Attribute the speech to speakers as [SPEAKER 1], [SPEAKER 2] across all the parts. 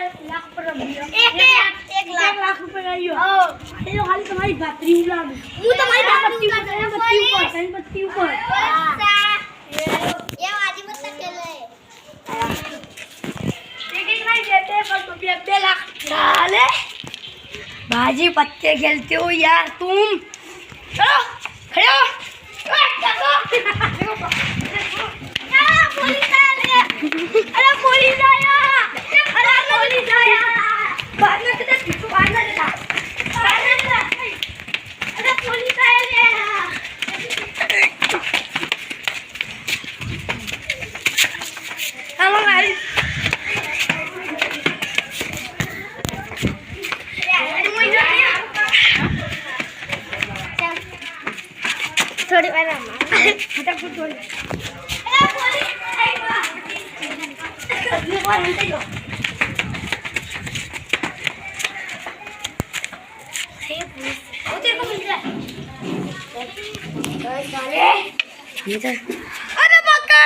[SPEAKER 1] लाख पर एक लाख रुपए लाइयो ये खाली तुम्हारी बातरी उड़ा दूं હું તમારી बातरी बत्ती ऊपर
[SPEAKER 2] ये वाली मत खेले
[SPEAKER 1] ठीक नहीं देते पर तुम 2 लाख डाले बाजी पत्ते खेलते हो यार तुम चलो खड़े हो पुलिस आया बाद में किधर भागना था अरे पुलिस आया हम हमारी
[SPEAKER 2] थोड़ी बार
[SPEAKER 1] फटाफट थोड़ी अरे पुलिस आया ये बार हम चलो वो तेरे को मिल रहा है अरे बक्का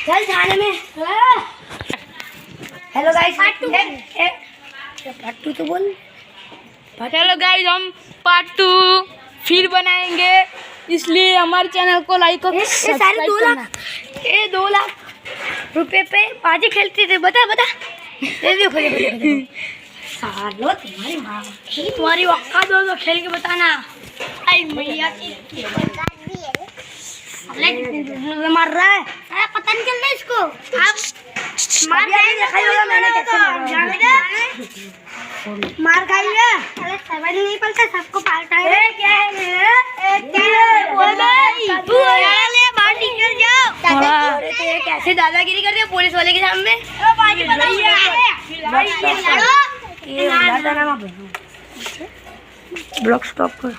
[SPEAKER 1] चल जाने में हेलो गाइस पार्ट 2 तो बोल
[SPEAKER 3] हेलो गाइस, हम पार्ट 2 फिर बनाएंगे, इसलिए हमारे चैनल को लाइक और
[SPEAKER 1] सारे 2 लाख 2 लाख रुपए पे बाजी खेलते थे बता ये देखो सालो तुम्हारी वक्का दो खेल के बताना आई मैया की मार रहा है
[SPEAKER 2] पता नहीं चल रहा इसको आप
[SPEAKER 1] मार खाइए
[SPEAKER 2] अरे समझ नहीं पड़ता सबको पालता है
[SPEAKER 1] क्या है
[SPEAKER 2] बाहर निकल जाओ
[SPEAKER 1] कैसे दादागिरी करते हैं पुलिस वाले के सामने ब्लॉक स्टॉप कर